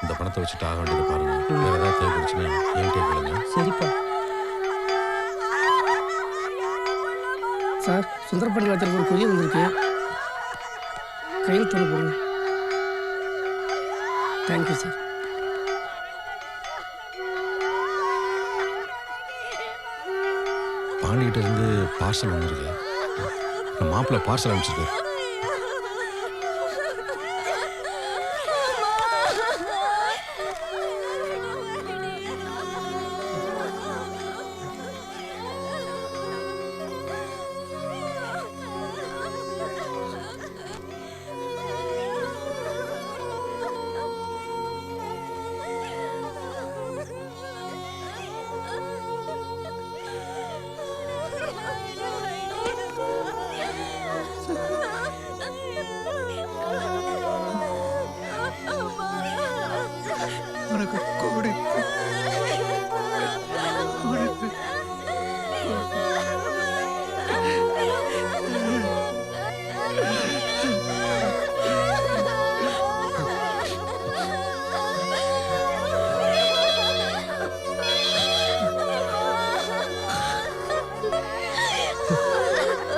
இந்த பணத்தை வச்சுட்டு ஆக வேண்டியதை பாருங்க. வேற ஏதாவது தேவைப்படுச்சுன்னா என்கிட்ட கேளுங்க. சரிப்பா. சார், சுந்தரப்பள்ளி வாத்தியாருக்கு ஒரு கொரியர் வந்திருக்கு. கையில் துணி போடுங்க. Thank you sir. பாண்டிகிட்ட இருந்து பார்சல் வந்துருக்கு. மாப்பிள்ளை பார்சல் அனுப்பிச்சிருக்காரு.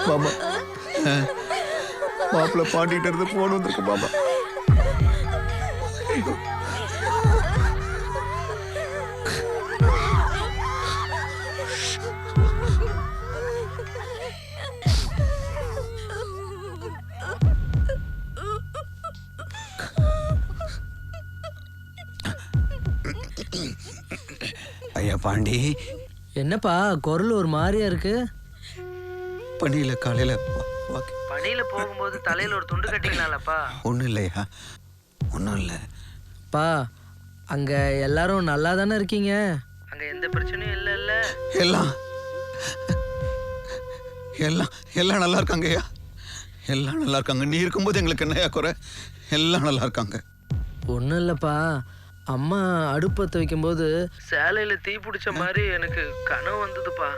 மாமா, மாப்பிள்ளை பாண்டிகிட்ட இருந்து போன் வந்திருக்கு மாமா. ஐயா பாண்டி, என்னப்பா குரல் ஒரு மாதிரியா இருக்கு? பணியில காலையில பணியில போகும்போது தலையில ஒரு துண்டு கட்டிக்கலாம்லப்பா. ஒன்றும் இல்லையா? ஒன்றும் இல்லை. பா, அங்க எல்லாரும் நல்லா தானே இருக்கீங்க? அங்க எந்த பிரச்சனையும் இல்ல? எல்லாம் எல்லாம் எல்லாம் நல்லா இருக்காங்க ஐயா. எல்லாம் நல்லா இருக்காங்க. நீ இருக்கும்போது எங்களுக்கு என்னையா குறை? எல்லாம் நல்லா இருக்காங்க. ஒன்றும் இல்லைப்பா, அம்மா அடுப்பத்தை வைக்கும்போது சேலையில் தீ பிடிச்ச மாதிரி எனக்கு கனவு வந்ததுப்பா.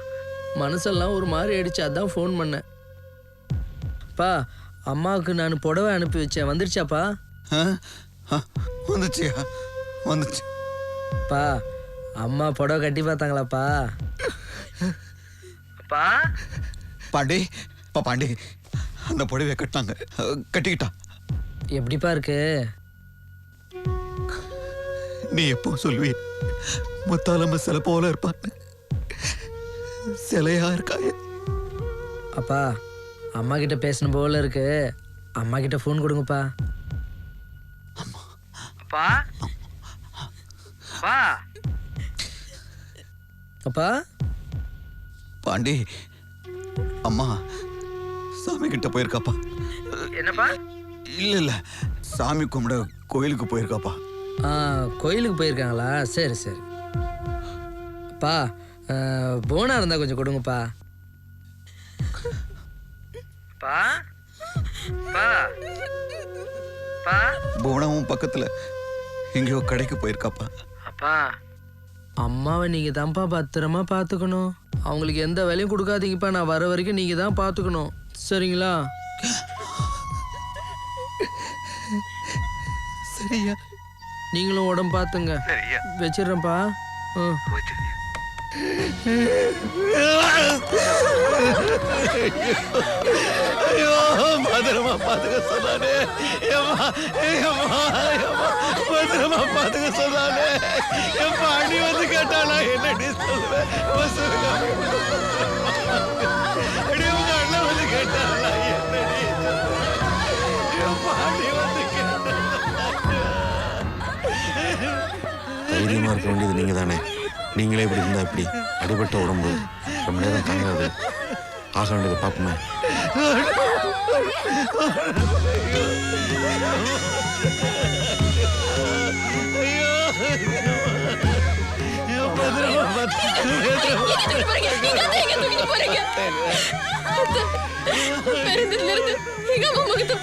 மனசெல்லாம் ஒரு மாதிரி ஆயிடுச்சு. அதான் ஃபோன் பண்ணேன். பா, அம்மாவுக்கு நான் புடவை அனுப்பி வச்சேன், வந்துருச்சாப்பா? வந்துச்சியா? வந்துச்சு. பா, அம்மா புடவை கட்டி பார்த்தாங்களாப்பா? பா பாண்டி, பாண்டி அந்த புடவையை கட்டினாங்க, கட்டிக்கிட்டா. எப்படிப்பா இருக்கு? நீ எப்போ சொல்லுவி முத்தாலம்ம சிலை போல இருப்பான்னு. சிலையா இருக்காய. அப்பா, அம்மா கிட்ட பேசணும் போல இருக்கு. அம்மா கிட்ட ஃபோன் கொடுங்கப்பா. அப்பா, அப்பா, அப்பா. பாண்டி, அம்மா சாமி கிட்ட போயிருக்காப்பா. என்னப்பா? இல்ல இல்ல, சாமி கும்பிட கோயிலுக்கு போயிருக்காப்பா. கோயிலுக்கு போயிருக்காங்களா? சரி சரி. அப்பா, போனா இருந்தா கொஞ்சம் கொடுங்கப்பா. பா பா பா. போனாவும் பக்கத்துல எங்கேயோ கடைக்கு போயிருக்காப்பா. அப்பா, அம்மாவை நீங்க தான்ப்பா பத்திரமா பாத்துக்கணும். அவங்களுக்கு எந்த வேலையும் கொடுக்காதீங்கப்பா. நான் வர வரைக்கும் நீங்க தான் பாத்துக்கணும், சரிங்களா? சரியா? நீங்களும் உடம்பு பாத்துங்க. வச்சிடுறேன்ப்பா. ஐயோ, பத்திரமா பாத்துக்க சொன்னானே. பத்திரமா பாத்துக்க சொன்னானே. என் பாண்டி வந்து கேட்டாளா? என்னடி சொல்லுவேன்? உங்க அண்ணன் வந்து கேட்டாளா? என்னடி என் பாண்டி வந்து கேட்டா? தைரியமா இருக்க வேண்டியது நீங்க தானே. நீங்களே இப்படி இருந்தா இப்படி அடிபட்ட உடம்பு ரொம்ப நேரம் தாங்காது. ஆக வேண்டியதை பார்ப்போமே.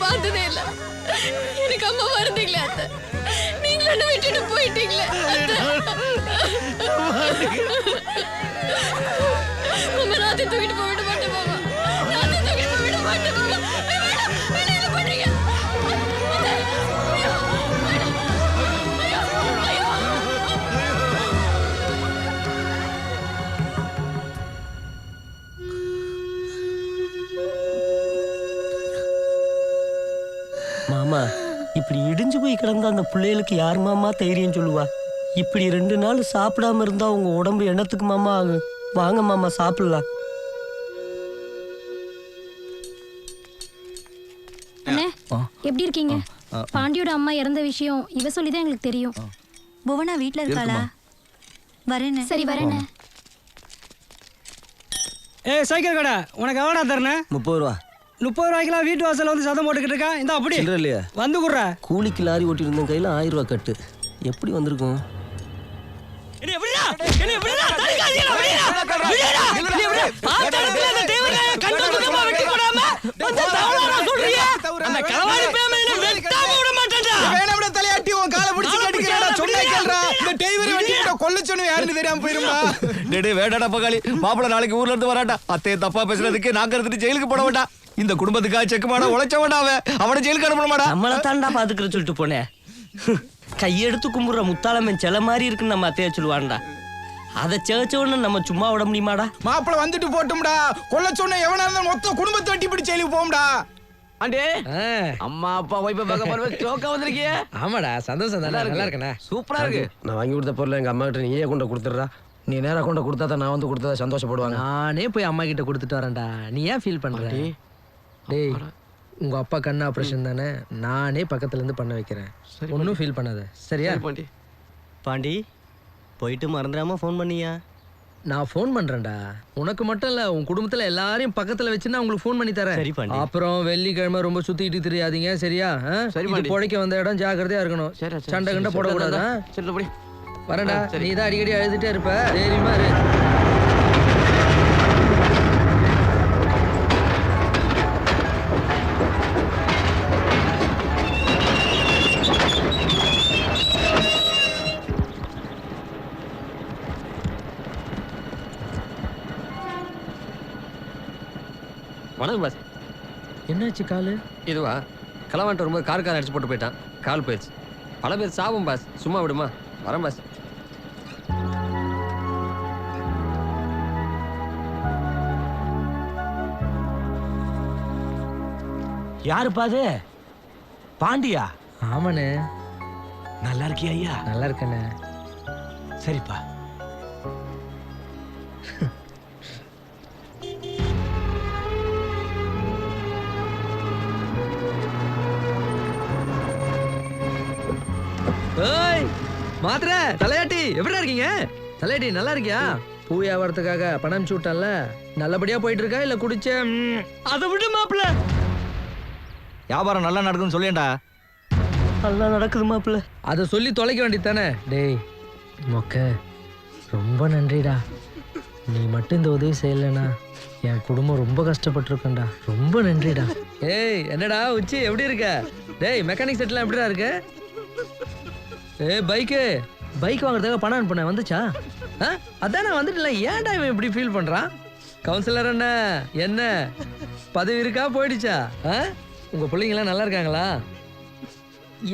பார்த்ததே இல்ல. எனக்கு அம்மா வருந்தீங்களே அத்தை. நீங்களும் விட்டுட்டு போயிட்டீங்களே அம்மா. ராத்திரி தூக்கிட்டு போய் விட மாட்டேன் மாமா. ராத்திரி தூக்கிட்டு போய் விட மாட்டேன் மாமா. என்ன பண்றீங்க? கிடந்த அந்த பிள்ளைகளுக்கு யார் மாமா தைரியம் சொல்லுவா? இப்படி 2 நாள் சாப்பிடாம இருந்தா உங்க உடம்பு என்னத்துக்கு மாமா ஆகும்? வாங்க மாமா சாப்பிடலாம். அண்ணே எப்படி இருக்கீங்க? பாண்டியோட அம்மா இறந்த விஷயம் இவ சொல்லிதான் எங்களுக்கு தெரியும். புவனா வீட்ல இருக்காளா? வரேன்னு. சரி வரேண்ணே. ஏய் சைக்கிள் கடை உனக்கு எவ்வளோ தரணே? 30 ரூபா. 30 ரூபாய்க்குலாம் வீட்டு வாசல்ல வந்து சதம் போட்டுக்கிட்டு இருக்கா. இந்த அப்படி இல்லையா? வந்து குடுற. கூலிக்கு லாரி ஓட்டி இருந்த கையில 1000 ரூபா கட்டு எப்படி வந்திருக்கும்? மாப்பிள்ள நாளைக்கு ஊர்ல இருந்து வராட்டா. அத்தையை தப்பா பேசுறதுக்கு நாங்க இருந்துட்டு ஜெயிலுக்கு போட வேண்டாம். இந்த குடும்பத்துக்காக செக் மாட உழைச்ச வேண்டாம். அவனை ஜெயிலுக்கு அனுப்ப மாட்டா. நம்மள தாண்டா பாத்துக்கிற சொல்லிட்டு போனேன். கையெடுத்து கும்புற முத்தாளம்மன் சில மாதிரி இருக்குன்னு நம்ம அத்தையா சொல்லுவான்டா. அதை சேச்ச உடனே நம்ம சும்மா விட முடியுமாடா? மாப்பிள்ள வந்துட்டு போட்டும்டா. கொல்ல சொன்ன எவனா இருந்தாலும் மொத்த குடும்பத்தை வெட்டி பிடி ஜெயிலுக்கு போகும்டா. ஆண்டே அம்மா அப்பா போய் பார்க்க போறவே ஜோக்கா வந்திருக்கியே. ஆமாடா சந்தோஷம் தானே. நல்லா இருக்கனே. சூப்பரா இருக்கு. நான் வாங்கி கொடுத்த பொருளை எங்க அம்மா கிட்ட நீயே கொண்டு கொடுத்துடுறா. நீ நேரா கொண்டு கொடுத்தா தான் நான் வந்து கொடுத்தா சந்தோஷப்படுவாங்க. நானே போய் அம்மா கிட்ட கொடுத்துட்டு வரேன்டா. நீ ஏன் ஃபீல் பண்ற? டேய் உங்க அப்பா கண்ணு ஆபரேஷன் தானே. நானே பக்கத்துல இருந்து பண்ண வைக்கிறேன். ஒன்னும் ஃபீல் பண்ணாத. சரியா? பாண்டி போயிட்டு மறந்துடாம ஃபோன் பண்ணியா? நான் ஃபோன் பண்றேன்டா. உனக்கு மட்டும் இல்ல உன் குடும்பத்துல எல்லாரையும் பக்கத்துல வச்சு நான் உங்களுக்கு ஃபோன் பண்ணி தரேன். சரி பாண்டி. அப்புறம் வெள்ளிக்கிழமை ரொம்ப சுத்திட்டு தெரியாதீங்க. சரியா? இது பொழைக்க வந்த இடம் ஜாக்கிரதையா இருக்கணும். சண்டை கண்ட போடக்கூடாது. வரேன்டா. நீ தான் அடிக்கடி அழுதுட்டே இருப்ப. தைரியமா இரு. வணக்கம் பாஸ். என்னாச்சு காலு? இதுவா கிளவான்ட்டு வரும்போது கார் அடிச்சு போட்டு போயிட்டான். கால் போயிடுச்சு. பல பேர் சாவும் பாஸ். சும்மா விடுமா? வரேன் பாஸ். யாருப்பா அது? பாண்டியா? ஆமாண்ணே. நல்லா இருக்கியா ஐயா? நல்லா இருக்கண்ணே. சரிப்பா. ஏய் மாத்திர தலையாட்டி எப்படிடா இருக்கீங்க? தலையாட்டி நல்லா இருக்கியா? பூ வியாபாரத்துக்காக பணம் சூட்டல்ல நல்லபடியா போயிட்டு இருக்கா இல்ல குடிச்ச? அதை விடு மாப்பிள்ள. வியாபாரம் நல்லா நடக்குன்னு சொல்லேன்டா. நல்லா நடக்குது மாப்பிள்ள. அதை சொல்லி தொலைக்க வேண்டியது தானே. டேய் மொக்க ரொம்ப நன்றிடா. நீ மட்டும் இந்த உதவி செய்யலைனா என் குடும்பம் ரொம்ப கஷ்டப்பட்டிருக்கேன்டா. ரொம்ப நன்றிடா. ஏய் என்னடா உச்சி எப்படி இருக்க? டேய் மெக்கானிக் செட்லாம் எப்படிடா இருக்கு? பைக் வாங்குறதுக்காக பணம் அனுப்புனேன். வந்துச்சா? அதான் நான் வந்துட்டல. ஏன்டா இவன் இப்படி ஃபீல் பண்றான்? கவுன்சிலர் அண்ணா என்ன பதவி இருக்கா போயிடுச்சா? உங்க பிள்ளைங்களாம் நல்லா இருக்காங்களா?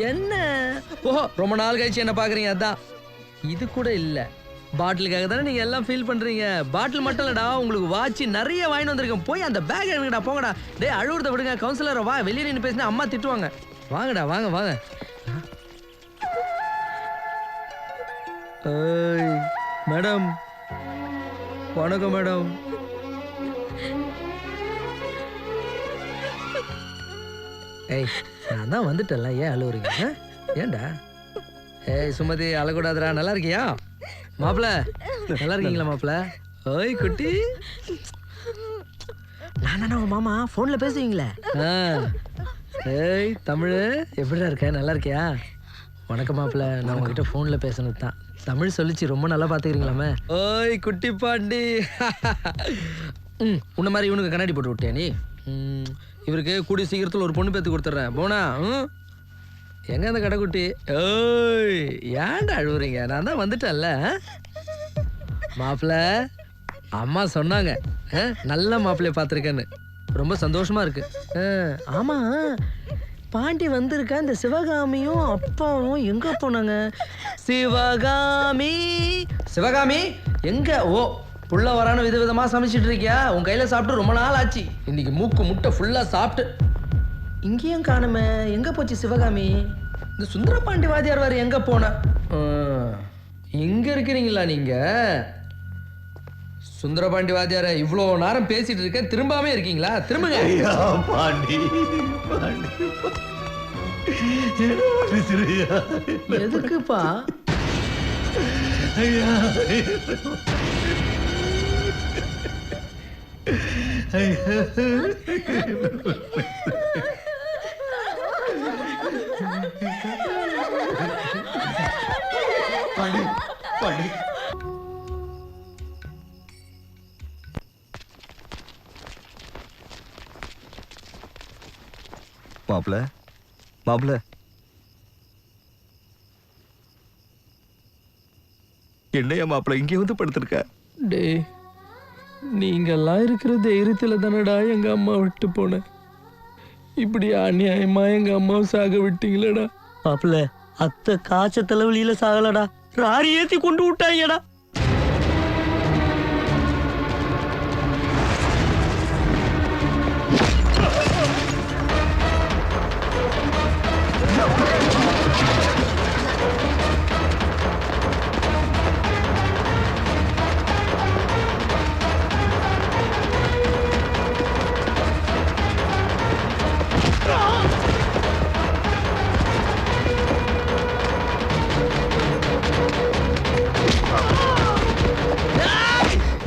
என்ன ஓஹோ ரொம்ப நாள் கழிச்சு என்ன பாக்குறீங்க? அதான் இது கூட இல்ல. பாட்டிலுக்காக தானே நீங்க எல்லாம் ஃபீல் பண்றீங்க. பாட்டில் மட்டும் இல்லடா உங்களுக்கு வாட்சி நிறைய வாங்கிட்டு வந்திருக்கேன். போய் அந்த பேக் எடுங்கடா போங்கடா. டேய் அழுவுறத விடுங்க. கவுன்சிலரை வா. வெளியே நின்று பேசினா அம்மா திட்டுவாங்க. வாங்கடா வாங்க வாங்க. ஏய் மேடம் வணக்கம் மேடம். ஏய் நான் தான் வந்துட்டேன்ல. ஏன் அழுவுறீங்க? ஏன்டா? ஏய் சுமதி அழக்கூடாதுடா. நல்லா இருக்கியா மாப்பிள்ள? நல்லா இருக்கீங்களா மாப்பிள்ள? ஓய் குட்டி நான் உங்க மாமா போன்ல பேசுவீங்களே. ஏய் தமிழ் எப்படிடா இருக்க? நல்லா இருக்கியா? வணக்கம் மாப்பிள்ள. நான் உங்ககிட்ட போன்ல பேசணும் தான். தமிழ் சொல்லிச்சு ரொம்ப நல்லா பாத்துக்கிறீங்களாமே. ஓய் குட்டி பாண்டி. உன்ன மாதிரி இவனுக்கு கண்ணாடி போட்டு விட்டியா நீ? இவருக்கு கூடிய சீக்கிரத்தில் ஒரு பொண்ணு பேத்து கொடுத்துட்றேன். போனா எங்க அந்த கடைக்குட்டி? ஓய் ஏன்டா அழுவுறீங்க? நான் தான் வந்துட்டேன்ல. மாப்பிள்ள அம்மா சொன்னாங்க நல்ல மாப்பிள்ளைய பார்த்துருக்கேன்னு. ரொம்ப சந்தோஷமா இருக்கு. ஆமா பாண்டி வந்திருக்கா. இந்த சிவகாமியும் அப்பாவும் எங்க போனாங்க? சிவகாமி சிவகாமி எங்க? ஓ புள்ள வரான விதவிதமா சமைச்சிட்டு இருக்கியா? உன் கையில சாப்பிட்டு ரொம்ப நாள் ஆச்சு. இன்னைக்கு மூக்கு முட்டை ஃபுல்லா சாப்பிட்டு இங்கேயும் காணுமே. எங்க போச்சு சிவகாமி? இந்த சுந்தரபாண்டி வாத்தியார் வேறு எங்கே போன? இங்கே இருக்கிறீங்களா நீங்கள்? சுந்தரபாண்டி வாத்தியார இவ்வளோ நேரம் பேசிட்டு இருக்க, திரும்பாமே இருக்கீங்களா? திரும்புங்க. பாண்டி எதுக்குப்பா? மாப்பிள்ள மாப்பிள்ள என்னையா மாப்பிள்ள இங்கே வந்து படுத்திருக்க? டே, நீங்கெல்லாம் இருக்கிற தைரியத்தில் தானடா எங்கள் அம்மா விட்டு போனேன். இப்படி அநியாயமா எங்கள் அம்மாவை சாக விட்டீங்களேடா. மாப்பிள்ள அத்தை காய்ச்ச தலைவலியில சாகலடா, ராரி ஏத்தி கொண்டு விட்டாங்கடா.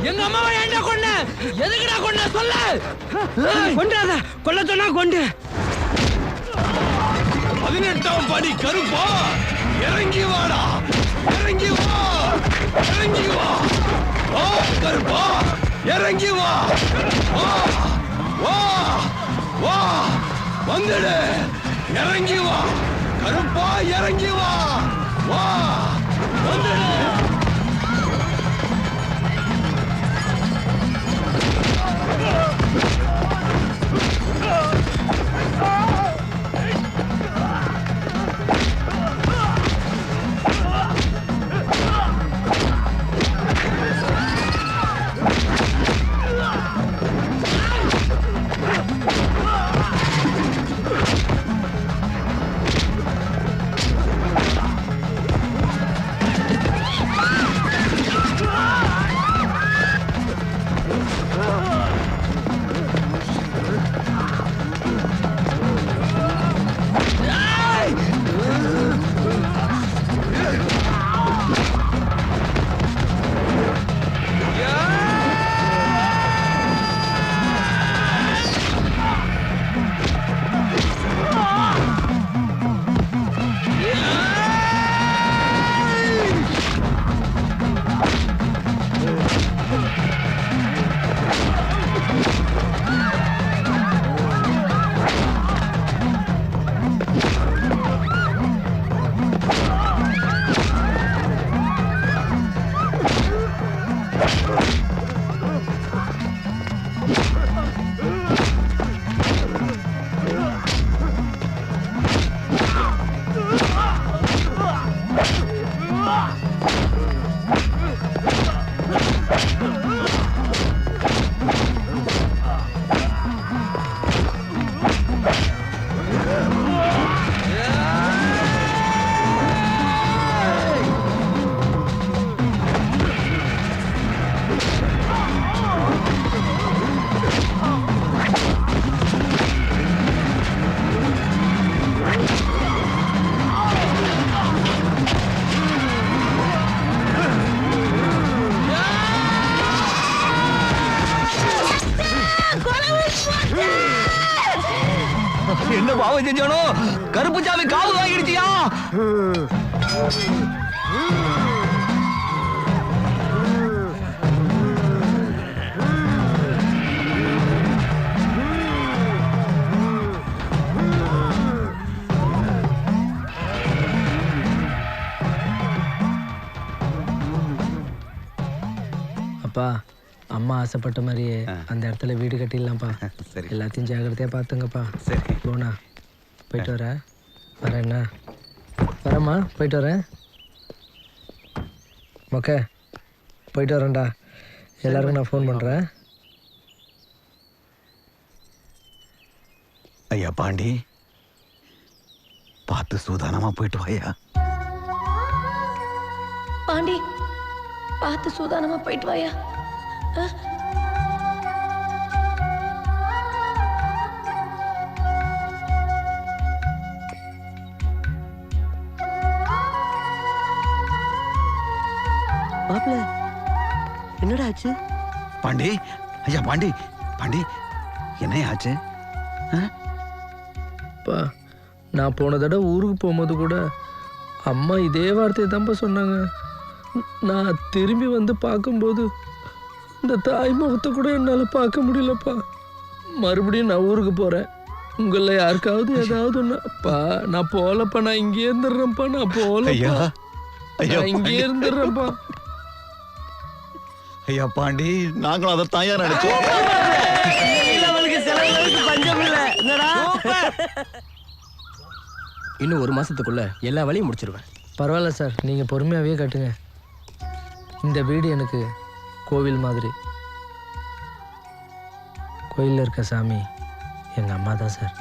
எங்க அம்மாவை ஏன்டா கொன்ன? எதுக்குடா கொன்ன சொல்ல? கொண்டாத, கொல்ல சொன்னா கொண்டு. 18ஆம் படி கருப்பா, இறங்கி வாடா, இறங்கி வா, இறங்கி வா, வா கருப்பா, இறங்கி வா, வா வா வா, வந்துடு, இறங்கி வா கருப்பா, இறங்கி வா, வா வந்துடு. என்ன பாவம் செஞ்சானோ? கருப்பு சாமி காவு வாங்கிடுச்சியா? அப்பா, அம்மா ஆசைப்பட்ட மாதிரியே அந்த இடத்துல வீடு கட்டிடலாம்ப்பா. எல்லாத்தையும் ஜாக்கிரதையா பார்த்துங்கப்பா. சரி போனா போயிட்டு வரேன். வரேண்ணா, வரேம்மா, போயிட்டு வரேன். ஓகே, போயிட்டு வரேன்டா. எல்லாருக்கும் நான் ஃபோன் பண்ணுறேன். ஐயா பாண்டி, பார்த்து சூதானமா போயிட்டு வாயா. பாண்டி பார்த்து சூதானமா போயிட்டு வாயா. மாப்பிள்ள என்னடா ஆச்சு? பாண்டி, ஐயா பாண்டி, பாண்டி என்ன ஆச்சு? அப்பா நான் போன தடவை ஊருக்கு போகும்போது கூட அம்மா இதே வார்த்தையை தான்ப்பா சொன்னாங்க. நான் திரும்பி வந்து பார்க்கும்போது இந்த தாய் முகத்தை கூட என்னால் பார்க்க முடியலப்பா. மறுபடியும் நான் ஊருக்கு போகிறேன். உங்களில் யாருக்காவது ஏதாவது ஒன்றுப்பா நான் போகலப்பா. நான் இங்கே இருந்துடுறேன்ப்பா. நான் போகலப்பா. நான் இங்கே இருந்துடுறேன்ப்பா. ஐயா பாண்டி, நாங்களும் அதை தாயா நினைச்சோம். இன்னும் 1 மாசத்துக்குள்ள எல்லா வேலையும் முடிச்சிருவேன். பரவாயில்ல சார், நீங்கள் பொறுமையாகவே கட்டுங்க. இந்த வீடு எனக்கு கோவில் மாதிரி. கோயிலில் இருக்க சாமி எங்கள் அம்மா தான் சார்.